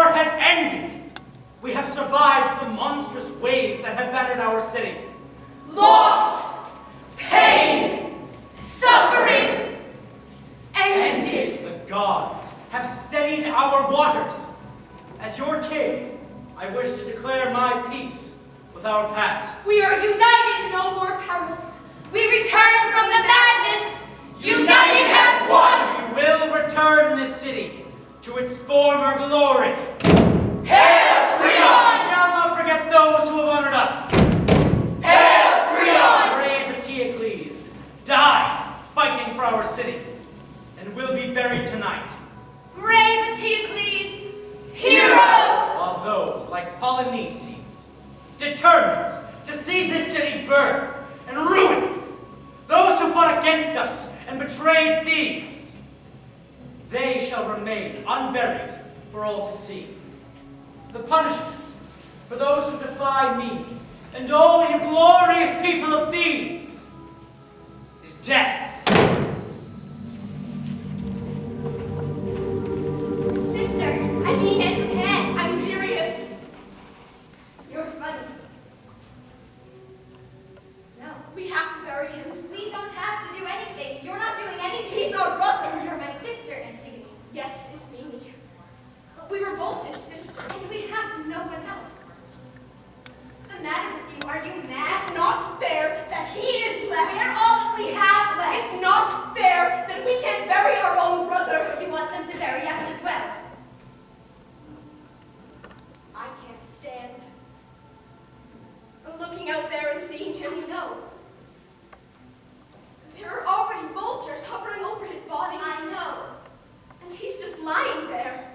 war has ended. We have survived the monstrous wave that had battered our city. Loss, pain, suffering, ended. The gods have steadied our waters. As your king, I wish to declare my peace with our past. We are united, no more perils. We return from the madness, united as one. We will return this city to its former glory. Hail Creon! We shall not forget those who have honored us. Hail Creon! Brave Antigone died fighting for our city and will be buried tonight. Brave Antigone, hero! While those like Polyneices, determined to see this city burn and ruin, those who fought against us and betrayed Thebes, they shall remain unburied for all to see. The punishment for those who defy me and all you glorious people of Thebes is death. Sister, I mean it's Ken. I'm serious. You're funny. No. We have to bury him. We don't have to do anything. You're not doing anything. He's our brother. You're my sister, Antigone. Yes, it's Mimi. We were both his sisters. And we have no one else. What's the matter with you? Are you mad? It's not fair that he is left. We're all that we have left. It's not fair that we can't bury our own brother. So you want them to bury us as well? I can't stand looking out there and seeing him. I know. There are already vultures hovering over his body. I know. And he's just lying there.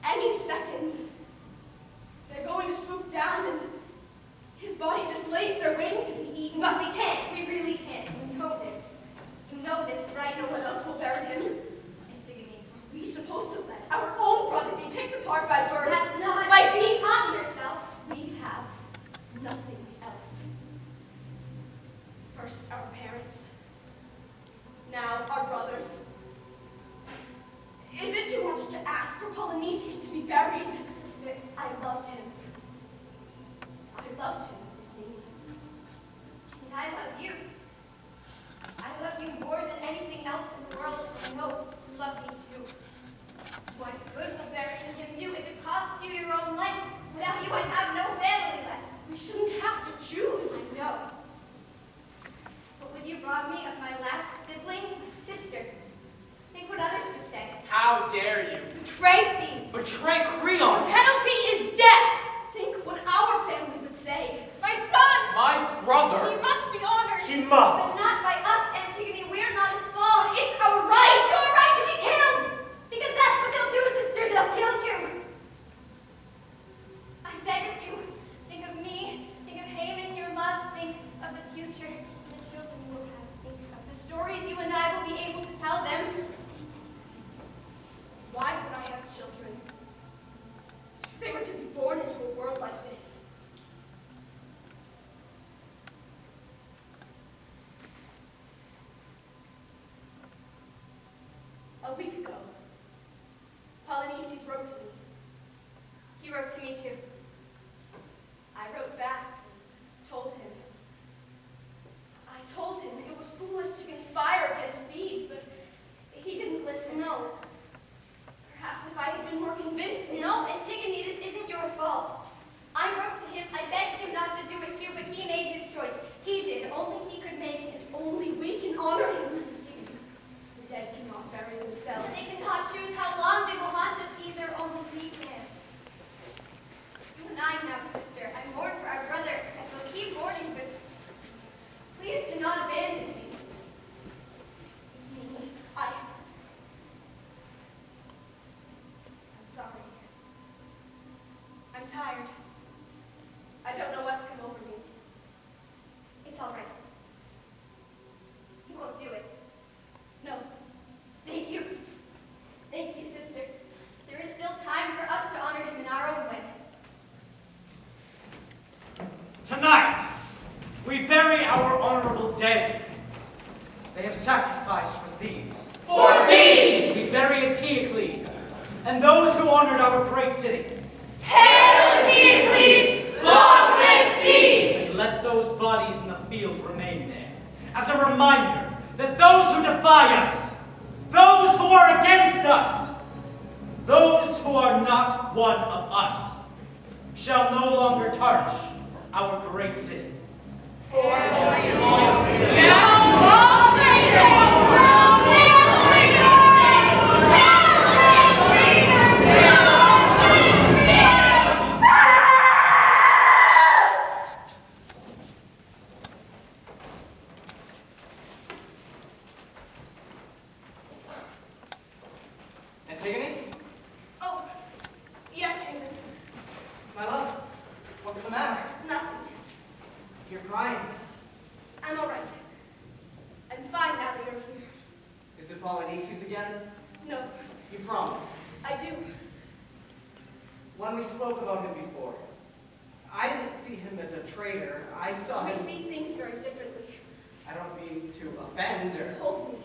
Any second, they're going to swoop down and his body just lays there waiting to be eaten. But we can't. We really can't. You know this. You know this, right? No one else will bury him. Antigone. Are we supposed to let our own brother be picked apart by birds? That's not like beasts. Calm yourself. We have nothing else. First, our parents. Now, our brothers. Is it too much to ask for Polyneices to be buried? Sister, I loved him. I loved him, Miss Mimi. And I love you. I love you more than anything else in the world. I know you love me too. What good will burying him do if it costs you your own life? Without you, I have no family left. We shouldn't have to choose. I know. But when you robbed me of my last sibling, my sister, think what others would say. How dare you? Betray thieves. Betray The Creon. penalty is death. Think what our family would say. My son! My brother. He must be honored. He must. But not by us, Antigone. We're not at fault. It's our right. It's your right to be killed. Because that's what they'll do, sister. They'll kill you. I beg of you. Think of me. Think of Haman, your love. Think of the future. The children you will have. Think of the stories you and I will be able to tell them. Why would I have children? If they were to be born into a world like this. A week ago, Polyneices wrote to me. He wrote to me too. I wrote back and told him. I told him it was foolish to conspire against thieves, but he didn't listen. No. Perhaps if I had been more convincing. No, Antigone, this isn't your fault. I wrote to him, I begged him not to do it too, but he made his choice. He did. Only he could make it. Only we can honor him. The dead cannot bury themselves. And they cannot choose how long they will haunt us either. Only we can. You and I now, sister. I mourn for our brother. I will keep mourning, but please do not abandon me. It's me. I'm sorry. I'm tired. I don't know what's come over me. It's all right. You won't do it. No. Thank you. Thank you, sister. There is still time for us to honor him in our own way. Tonight, we bury our honorable dead. They have sacrificed for Thebes. For thieves! We bury Antigone and those who honored our our great city. Hail Antigone! Long live Thebes! And let those bodies in the field remain there, as a reminder that those who defy us, those who are against us, those who are not one of us, shall no longer tarnish our great city. Antigone? Oh, yes, Haman. My love, what's the matter? Nothing. You're crying. I'm all right. I'm fine now that you're here. Is it Polynesius again? No, You promise. I do. When we spoke about him before, I didn't see him as a traitor. I saw We him... see things very differently. I don't mean to offend or... Hold me.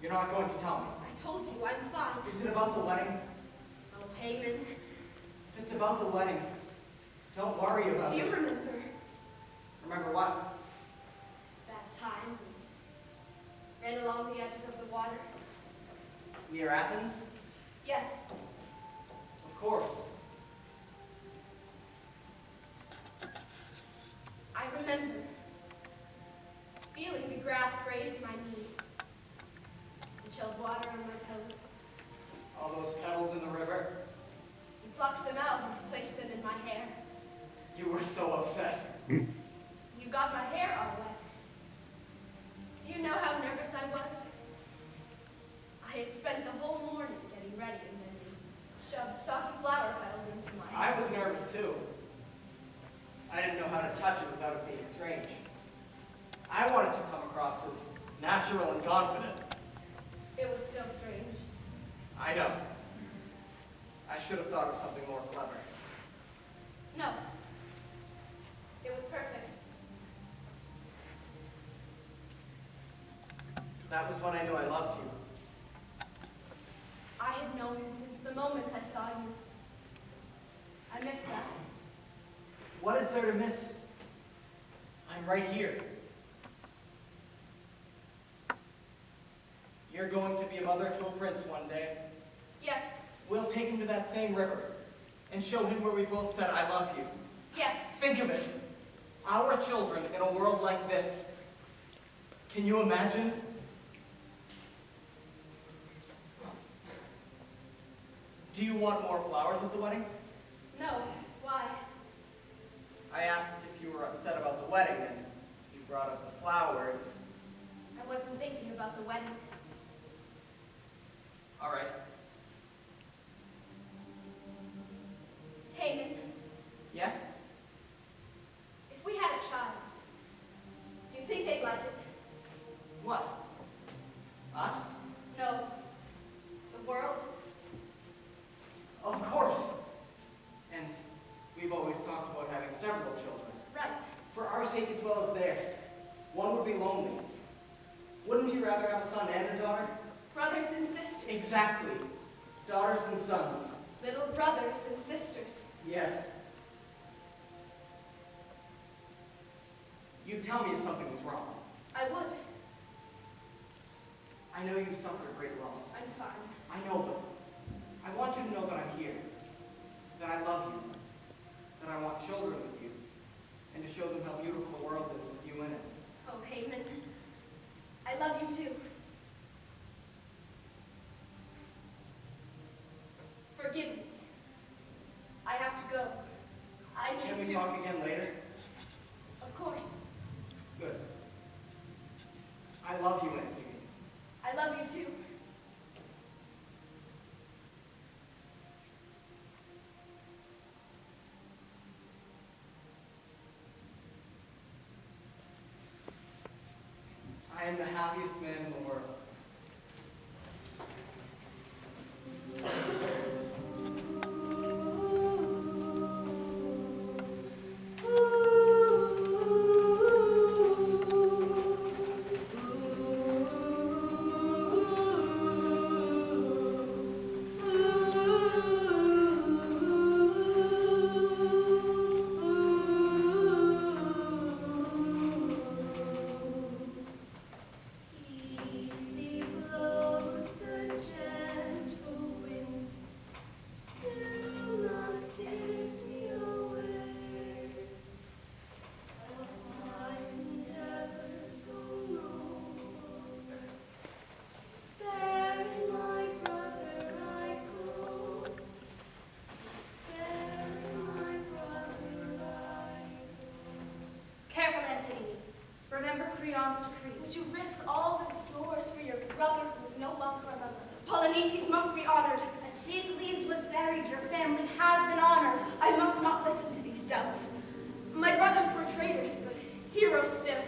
You're not going to tell me. I told you I'm fine. Is it about the wedding? Oh, Haman, If it's about the wedding, don't worry about do you it. remember Remember what? that time we ran along the edges of the water? Near Athens? Yes, Of course. I remember feeling the grass graze my knees, the chilled water on my toes. All those petals in the river. You plucked them out and placed them in my hair. You were so upset. You got my hair all wet. Do you know how nervous I was? I had spent the whole morning getting ready and then shoved soft flower petals into my hair. I was nervous too. I didn't know how to touch it without it being strange. I wanted to come across as natural and confident. It was still strange. I know. I should have thought of something more clever. No. It was perfect. That was when I knew I loved you. I had known it since the moment I saw you. I missed that. What is there to miss? I'm right here. You're going to be a mother to a prince one day. Yes. We'll take him to that same river and show him where we both said, I love you. Yes. Think of it. Our children in a world like this. Can you imagine? Do you want more flowers at the wedding? No. Why? I asked if you were upset about the wedding, and you brought up the flowers. I wasn't thinking about the wedding. All right. Haman, Yes? if we had a child, do you think they'd like it? What? Us? No. The world? Of course. And we've always talked about having several children. Right. For our sake as well as theirs. One would be lonely. Wouldn't you rather have a son and a daughter? Brothers and sisters. Exactly. Daughters and sons. Little brothers and sisters. Yes. You tell me if something was wrong. I would. I know you've suffered great loss. I'm fine. I know, but I want you to know that I'm here. That I love you. That I want children with you. And to show them how beautiful the world is with you in it. Oh, Haman, I love you too. Forgive me. I have to go. I Can need we to. talk again later? Of course. Good. I love you, Antigone. I love you too. I am the happiest man in the world. Creon's decree? Would you risk all that is yours for your brother who is no longer a member? Polyneices must be honored. Achilles was buried. Your family has been honored. I must not listen to these doubts. My brothers were traitors, but heroes still.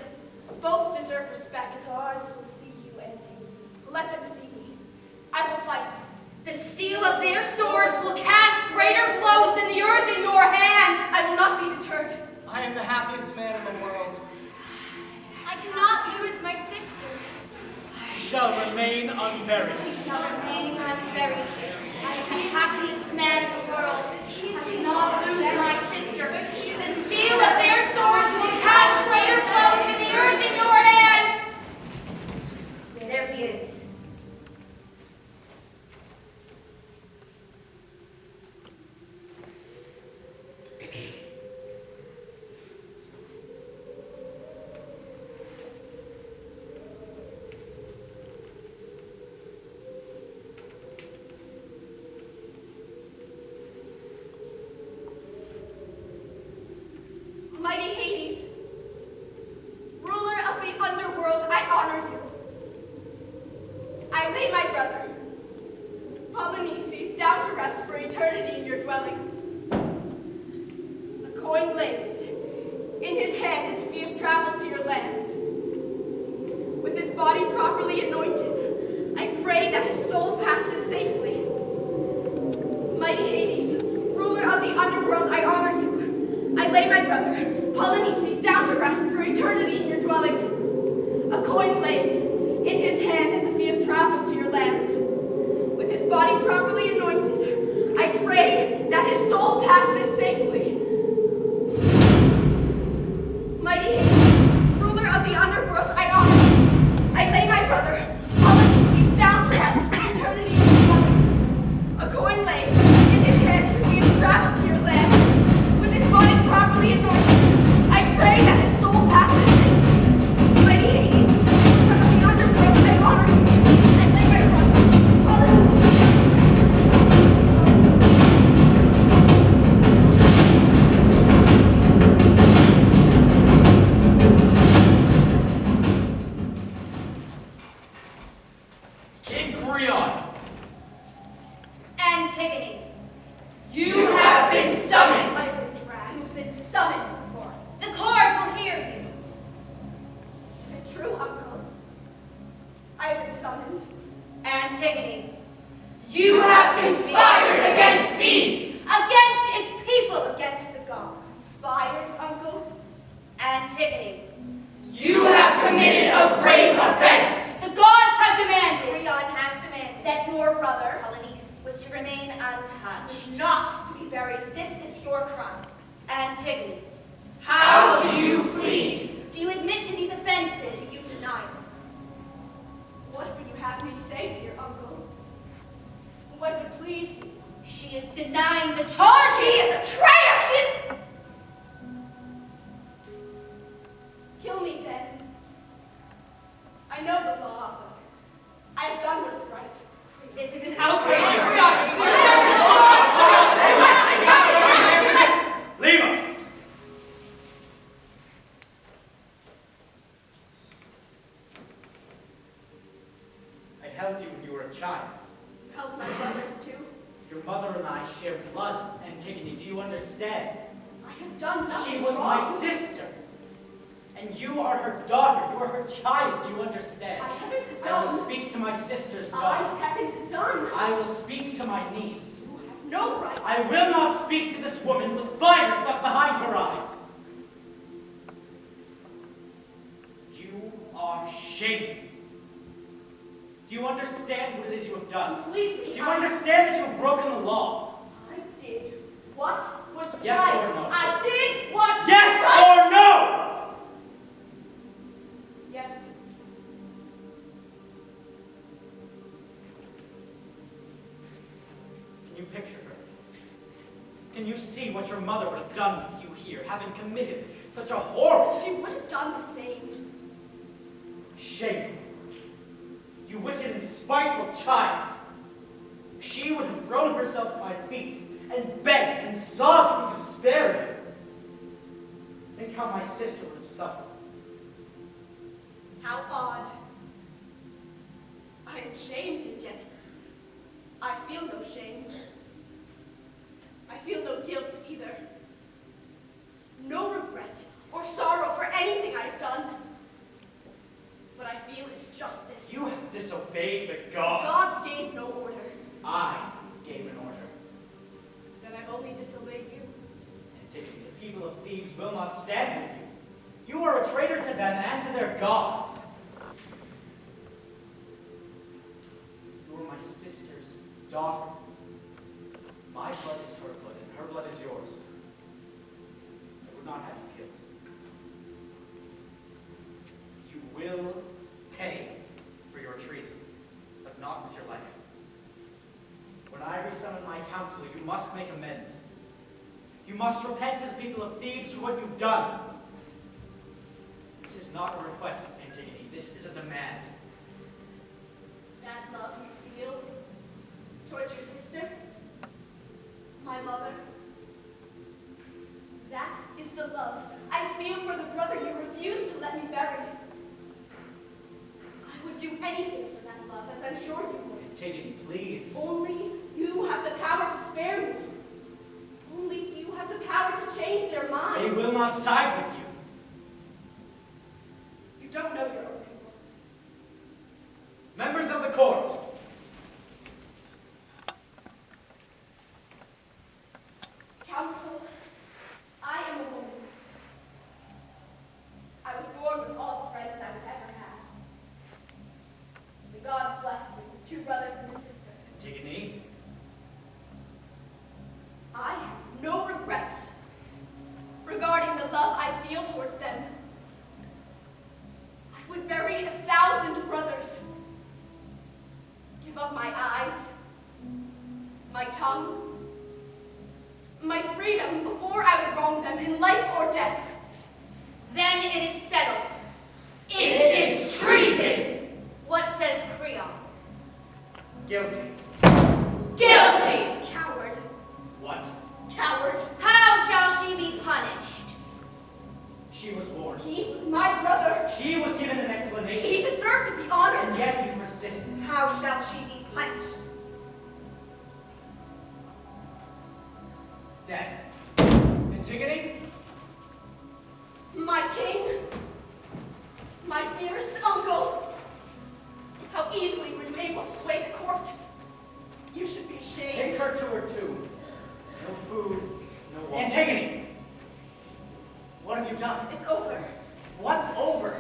Both deserve respect. The gods will see you, Antigone. Let them see me. I will fight. The steel of their swords will cast greater blows than the earth in your hands. I will not be deterred. I am the happiest man in the world. I cannot lose my sister. He shall remain unburied. He shall remain unburied. I am the happiest man in the world. I cannot lose my sister. The steel of their swords will cast greater blows than the earth in your hands. There he is. Mighty Hades, ruler of the underworld, I honor you. I lay my brother, Polyneices, down to rest for eternity in your dwelling. A coin lays. In his hand as if he have traveled to your lands. With his body properly anointed, I pray that his soul passes safely. Mighty Hades, ruler of the underworld, I honor you. I lay my brother, Polyneices, down to rest for eternity in your dwelling. A coin lays in his hand as if he have traveled to your lands. With his body properly anointed, I pray that his soul passes safely. Mighty Hades, ruler of the underworld, I honor you. I lay my brother, Polyneices, down to rest for eternity in your dwelling. A coin lays in his hand as if he have traveled to your lands. Body properly anointed, I pray that his soul passes safely. Mighty Hades, from the underworld, I honor you. I lay my brother, King Creon. Antigone, You have been summoned. you've been summoned before. The court will hear you. Is it true, uncle? I have been summoned. Antigone, you have conspired against Thebes. Against its people, against the gods. Conspired, uncle? Antigone, You have committed a grave offense. the gods have demanded Creon has demanded that your brother, Polyneices, was to remain untouched. not to be buried. This is your crime. Antigone, How do you plead? Do you admit to these offenses? Do you deny them? What would you have me say, dear uncle? What would please you? She is denying the charge. She is a traitor! She is... Kill me then. I know the law, but I have done what is right. This is an outrage. Leave us! I held you when you were a child. You held my brothers too. Your mother and I share blood, Antigone. Do you understand? I have done nothing She was wrong. my sister. And you are her daughter. You are her child. Do you understand? I haven't I will done. speak to my sister's I daughter. haven't done. I will speak to my niece. You have no right. I will not speak to this woman with fire stuck behind her eyes. You are shameful. Do you understand what it is you have done? Completely. Do you understand that you have broken the law? I did what was Yes right. or no? I did what was Yes right. or no? Yes. Can you picture her? Can you see what your mother would have done with you here, having committed such a horrible She would have done the same. shame? You wicked and spiteful child! She would have thrown herself at my feet and begged and sobbed me to spare me. Think how my sister would have suffered. How odd. I am shamed, and yet I feel no shame. I feel no guilt either. No regret or sorrow for anything I have done. What I feel is justice. You have disobeyed the gods. Gods gave no order. I gave an order. Then I've only disobeyed you. Antigone, the people of Thebes will not stand with you. You are a traitor to them and to their gods. You are my sister's daughter. My blood is her blood, and her blood is yours. I would not have you killed. You will pay for your treason, but not with your life. When I resummon my council, you must make amends. You must repent to the people of Thebes for what you've done. This is not a request, Antigone. This is a demand. That love you feel towards your sister, my mother, that is the love I feel for the brother you refused to let me bury. I would do anything for that love, as I'm sure you would. Antigone, please. Only you have the power to spare me. Only you have the power to change their minds. They will not side with you. You don't know your own people. Members of the court. Counsel, I am a woman. I was born with all the friends I would ever have. The gods blessed me with 2 brothers and a sister. Antigone, I have no regrets regarding the love I feel towards them. I would bury 1,000 brothers. Give up my eyes, my tongue, my freedom before I would wrong them in life or death. Then it is settled. It is treason! What says Creon? guilty. Guilty! Coward, What? coward. How shall she be punished? She was warned. He was my brother. She was given an explanation. He deserved to be honored. And yet you persisted. How shall she be punished? Death. Antigone? My king, my dearest uncle. How easily were you able to sway the court? You should be ashamed. Take her to her tomb. No food, no water. Antigone! What have you done? It's over. What's over?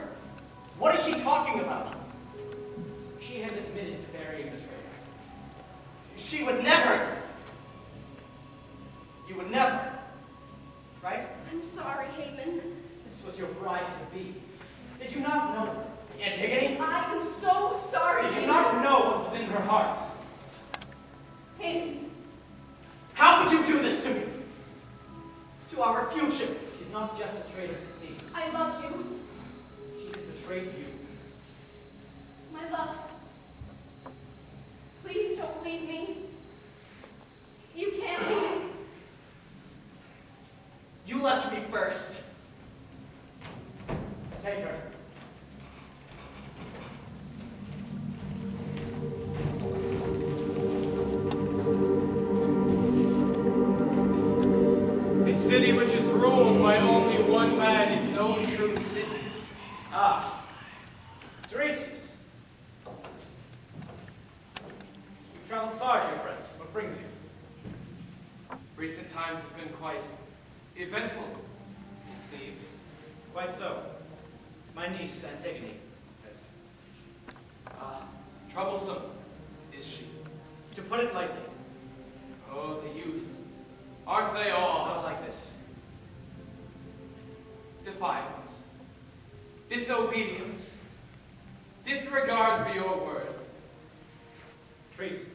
What is she talking about? She has admitted to burying the traitor. She would never. You would never. Right? I'm sorry, Haman. This was your bride to be. Did you not know? Antigone? I am so sorry, Did you Haman. not know what was in her heart? Haman, How could you do this to me? To our future. She's not just a traitor to Thebes. I love you. She has betrayed you. My love. Please don't leave me. You can't leave. You left me first. Take her. A city which is ruled by only one man is no true city. Ah. Tiresias. You've traveled far, dear friend. What brings you? Recent times have been quite eventful in Thebes. Quite so. My niece, Antigone. Yes. Troublesome is she. To put it lightly, Oh, the youth. Aren't they all? not like this. Defiance, disobedience, disregard for your word. Treason.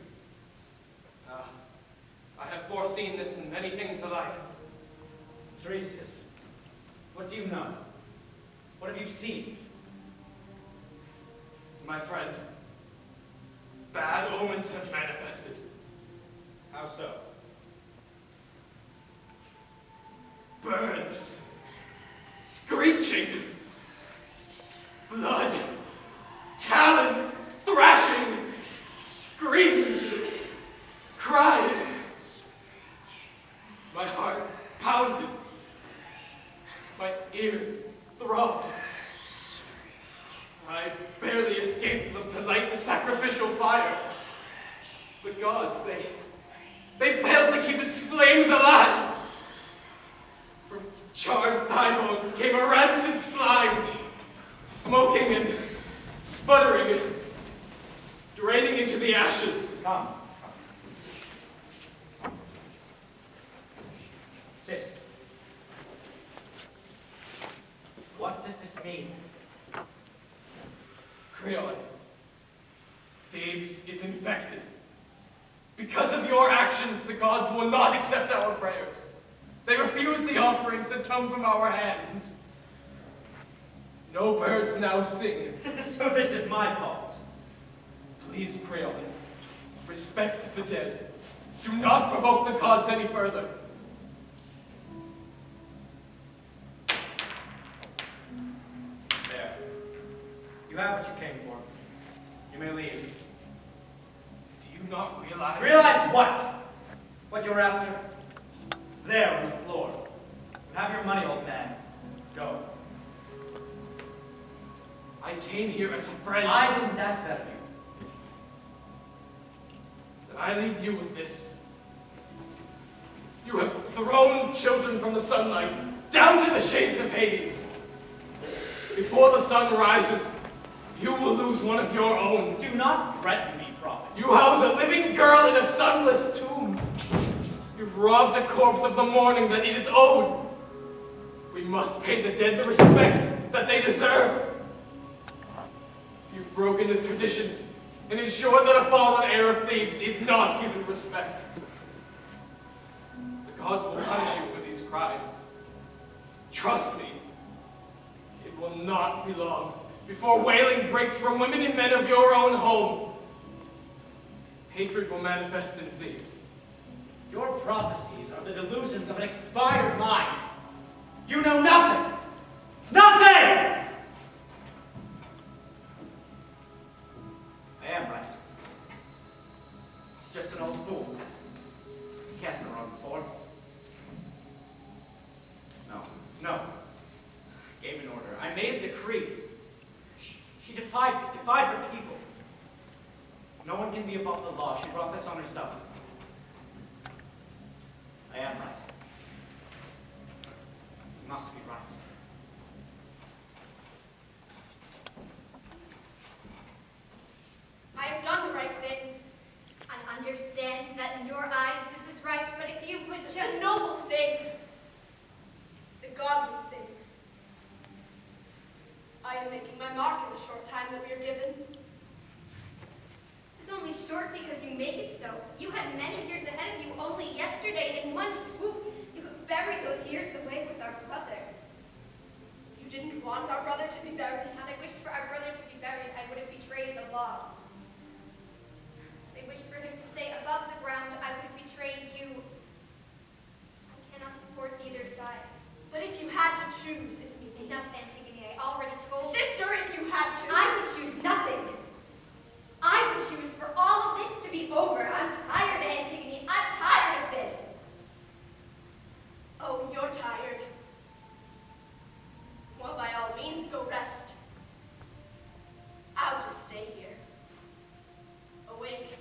I have foreseen this in many things alike. Tiresias. What do you know? What have you seen? My friend, bad omens have manifested. How so? Birds, screeching, blood, pounded. My ears throbbed. I barely escaped them to light the sacrificial fire. The gods, they failed to keep its flames alive. From charred thigh bones came a rancid slime, smoking and sputtering and draining into the ashes. Come. Sit. What does this mean? Creon, Thebes is infected. Because of your actions, the gods will not accept our prayers. They refuse the offerings that come from our hands. No birds now sing. So this is my fault. Please, Creon, respect the dead. Do not provoke the gods any further. There. You have what you came for. You may leave. Do you not realize? Realize what? What you're after? It's there on the floor. Have your money, old man. Go. I came here as a friend. I didn't ask that of you. Then I leave you with this. You have thrown children from the sunlight down to the shades of Hades. Before the sun rises, you will lose one of your own. Do not threaten me, prophet. You house a living girl in a sunless tomb. You've robbed a corpse of the mourning that it is owed. We must pay the dead the respect that they deserve. You've broken this tradition and ensured that a fallen heir of Thebes is not given respect. The gods will punish you for these crimes. Trust me, it will not be long before wailing breaks from women and men of your own home. Hatred will manifest in Thebes. Your prophecies are the delusions of an expired mind. You know nothing! Nothing! I am right. He's just an old fool. He hasn't been wrong before. No. I gave an order. I made a decree. She defied me, defied her people. No one can be above the law. She brought this on herself. I am right. You must be right. I have done the right thing. I understand that in your eyes this is right, but if you would just... The noble thing. The godly thing. I am making my mark in the short time that we are given. It's only short because you make it so. You had many years ahead of you. Only yesterday, in one swoop, you have buried those years away with our brother. You didn't want our brother to be buried. Had I wished for our brother to be buried, I would have betrayed the law. If I wished for him to stay above the ground, I would have betrayed you. I cannot support either side. But if you had to choose, Ismene. Enough, Antigone. I already told you. Sister, if you had to. I would choose nothing. I would choose for all of this to be over. I'm tired, Antigone. I'm tired of this. Oh, you're tired. Well, by all means, go rest. I'll just stay here. Awake.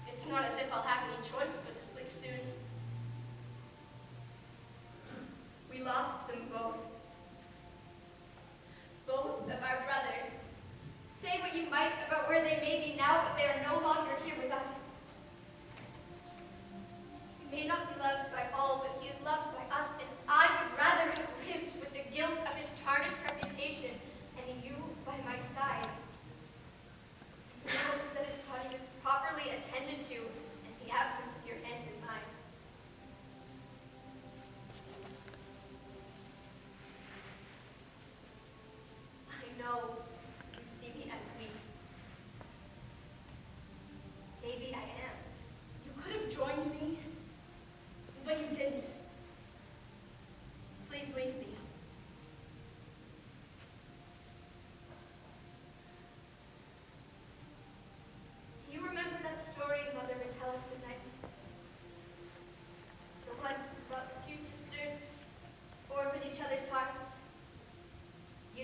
It's not as if I'll have any choice but to sleep soon. We lost them both. Both of our brothers. Say what you might about where they may be now, but they are no longer here with us. We may not be loved by all, but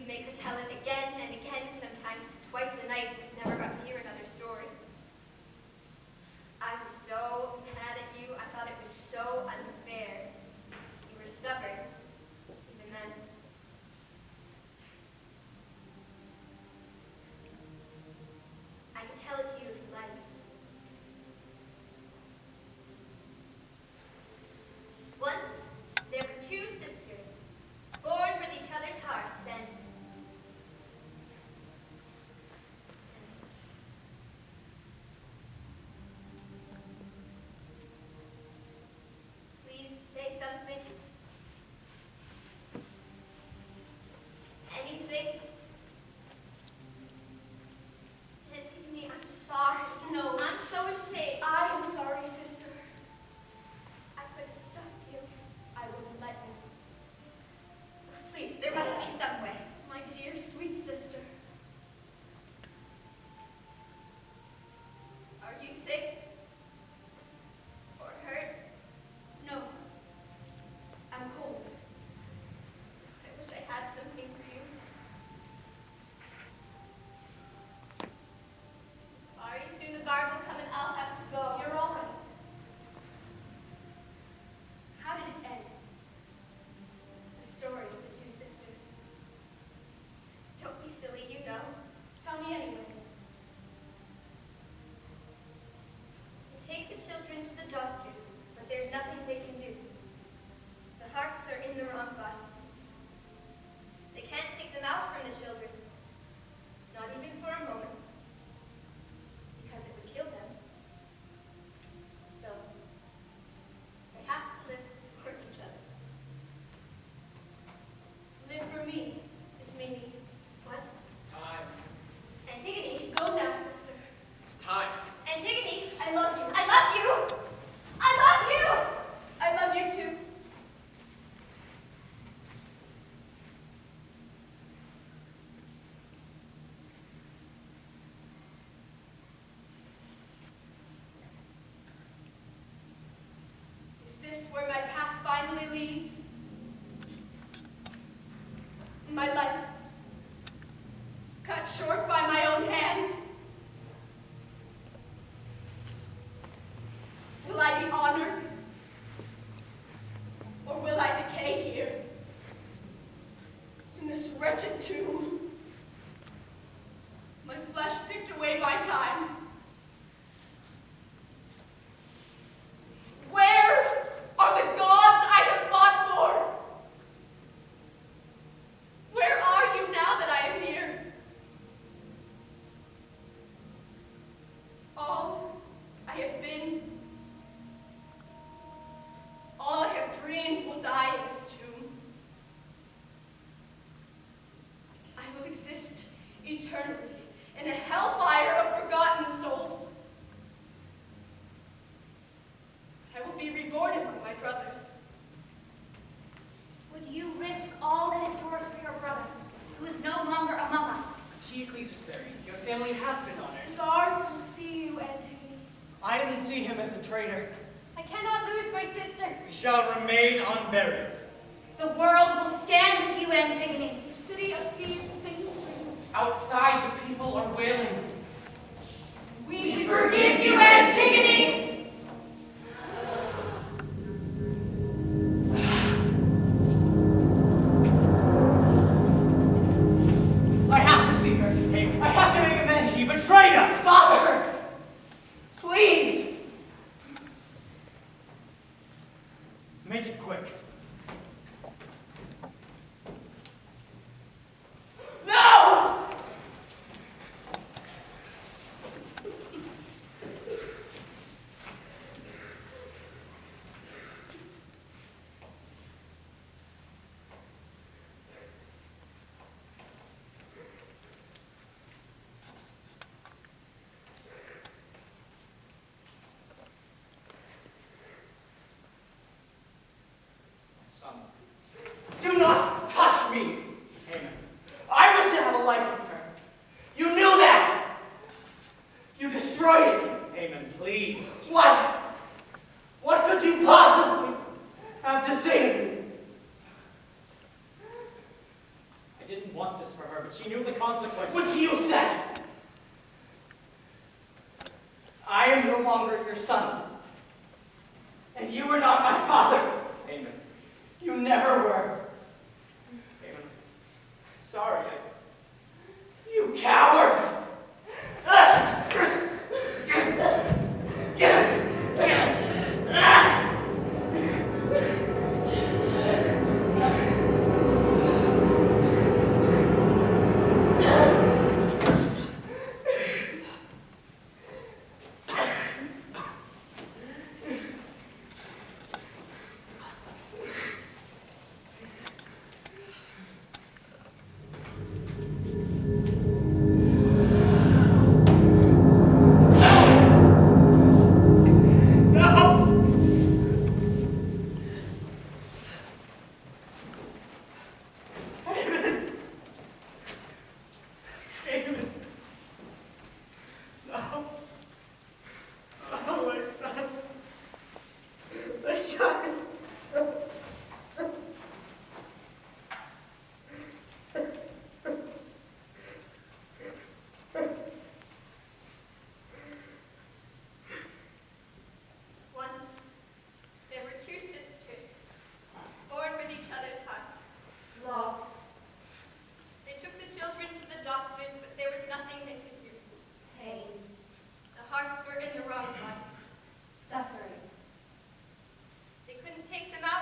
make her tell it again and again, sometimes twice a night, and never got to hear another story. I was so mad at you, I thought it was so unfair. You were stubborn, even then. I can tell it to you if you like. Once, there were two sisters, born with each other's hearts, and please say something. Anything. Antigone, I'm sorry. No. I'm so ashamed. I am sorry, sister. I couldn't stop you. I wouldn't let you. Please, there must be some way. My dear, sweet sister. Are you sick? Or hurt? No. I'm cold. I wish I had something for you. Sorry, soon the guard will come and I'll have to go. You're all right. How did it end? The story of the two sisters. Don't be silly, you know. Tell me anyways. They take the children to the doctors, but there's nothing they can do. The hearts are in the wrong bodies. They can't take them out from the children, not even for a moment, because it would kill them. So, they have to live for each other. Live for me. This may mean. What? Time. Antigone! Go now, sister. It's time. Antigone! I love you. I love you! I love you! I love you too. Is this where my path finally leads? My life cut short by my own hand? Will I be honored? Or will I decay here? In this wretched tomb? My flesh picked away by time? Where are the gods I have fought for? Where are you now that I am here? All I have been, all I have dreamed will die in this tomb. I will exist eternally in a hellfire of forgotten souls. I will be reborn among my brothers. Would you risk all that is yours for your brother, who is no longer among us? Ecclesius is buried. Your family has been honored. Guards will see you, Antigone. I didn't see him as a traitor. I cannot lose my sister. He shall remain unburied. The world will stand with you, Antigone. The city of Thebes sings for you. Outside, the people are wailing. We forgive you, Antigone! I have to see her. Hey, I have to make amends. She betrayed us. Father! Please! Make it quick. No! justice for her, but she knew the consequences. What you said! I am no longer your son. And you were not my father. Amen. You never were. Amen. Sorry, You coward! Once, there were two sisters, born with each other's hearts. Loss, They took the children to the doctors, but there was nothing they could do. pain, The hearts were in the wrong ones. suffering. They couldn't take them out